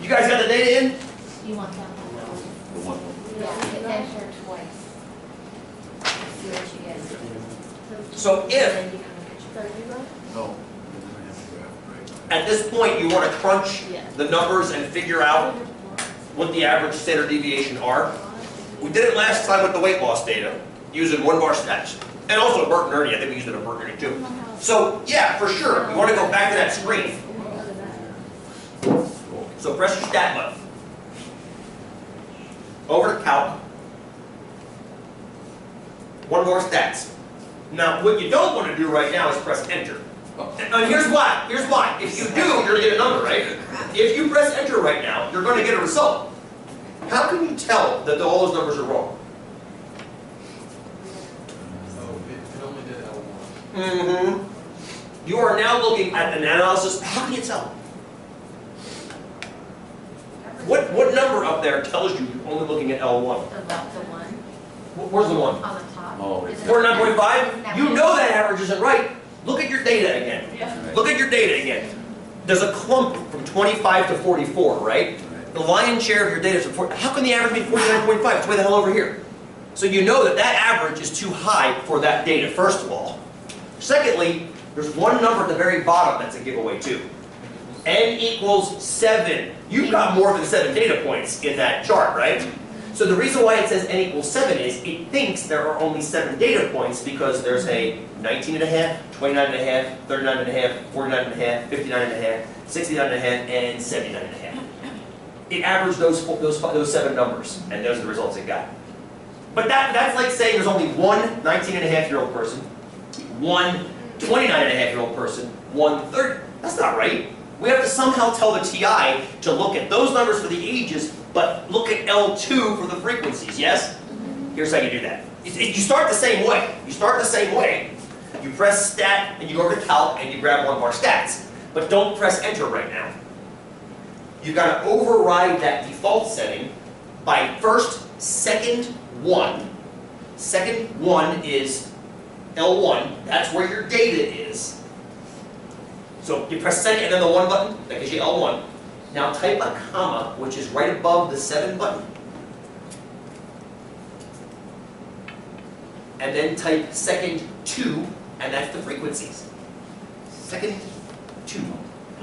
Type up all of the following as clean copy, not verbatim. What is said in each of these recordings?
You guys got the data in? You want that one? Yeah, hit enter twice. See what you get. So if No. at this point you want to crunch Yeah. the numbers and figure out what the average standard deviation are, we did it last time with the weight loss data using one bar stats. And also at Bert and Ernie, I think we used it at Bert and Ernie too. So yeah, for sure, you want to go back to that screen. So press your stat button. Over to calc. One more stats. Now, what you don't want to do right now is press enter. And here's why. Here's why. If you do, you're going to get a number, right? If you press enter right now, you're going to get a result. How can you tell that all those numbers are wrong? It only did L1. Mm-hmm. You are now looking at an analysis. How can you tell? What number up there tells you you're only looking at L1? About the one Where's the one? on the top. Oh, Is it- 49.5? You know that average isn't right. Look at your data again. Look at your data again. There's a clump from 25 to 44, right? The lion's share of your data is from 40. How can the average be 49.5? It's way the hell over here. So you know that that average is too high for that data, first of all. Secondly, there's one number at the very bottom that's a giveaway too. N equals 7. You've got more than 7 data points in that chart, right? So the reason why it says N equals 7 is it thinks there are only 7 data points because there's a 19.5, 29.5, 39.5, 49.5, 59.5, 69.5, and 79.5. It averaged those 7 numbers, and those are the results it got. But that's like saying there's only one 19.5-year-old person, one 29.5-year-old person, one 30. That's not right. We have to somehow tell the TI to look at those numbers for the ages, but look at L2 for the frequencies, yes? Here's how you do that. You start the same way. You start the same way. You press stat, and you go over to calc, and you grab one bar stats. But don't press enter right now. You've got to override that default setting by first, second 1. Second 1 is L1. That's where your data is. So you press second and then the 1 button, that gives you L1. Now type a comma, which is right above the 7 button. And then type second 2, and that's the frequencies. Second 2.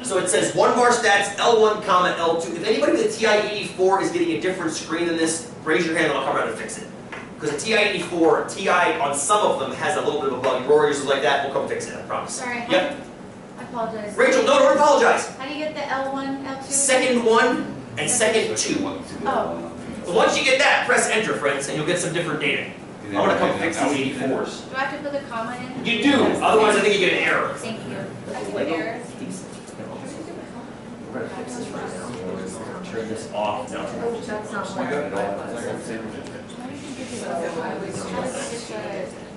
So it says 1 bar stats, L1, comma, L2. If anybody with a TI-84 is getting a different screen than this, raise your hand and I'll come around and fix it. Because a TI-84, TI on some of them has a little bit of a bug. Rory's is like that, we'll come fix it, I promise. Sorry. Yep. I apologize. Rachel, no, don't apologize. How do you get the L1, L2? Second 1 and second 2. Oh. But once you get that, press enter, friends, and you'll get some different data. I'm going to come fix these 84s. Do I have to put the comma in? You do, otherwise I think you get an error. Thank you. That's an error. We're going to fix this right now. Turn this off. No. That's not what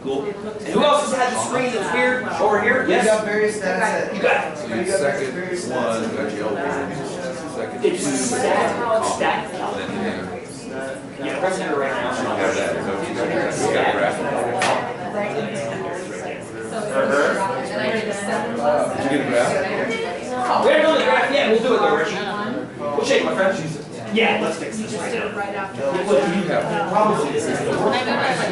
Cool. And who else has had the screen that's weird? Over here? We got Yes? various stats. You got it. So you second one, got the L1. Second It's two, stacked. then here. Yeah, press enter right now. You have that, so you got a graph. Did you get a graph? We haven't done the graph yet. We'll do it though, Richie. We'll shake, my friend. Yeah, let's fix this right now. What do you have? Probably this is the worst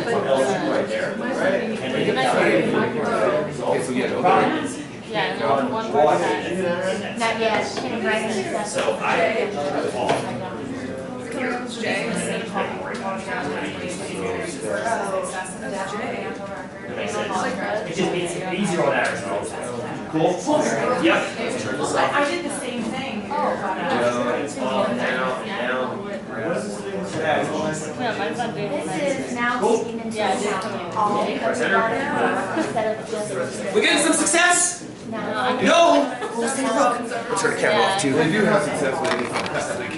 from L2 right there. And then you got Okay, so yeah, okay. Yeah, no, 1 bar stats. Not yet. I'm writing it down. So I turn it off. It's just easier on average. Cool? Yep. I did the same thing. Down, down, down. Yeah, mine's not doing This it. is now Cool. taking into Yeah, I did. account all of the Press enter. instead of just. We getting some success? Now. No! Let's turn the camera off too. They do have success with 85.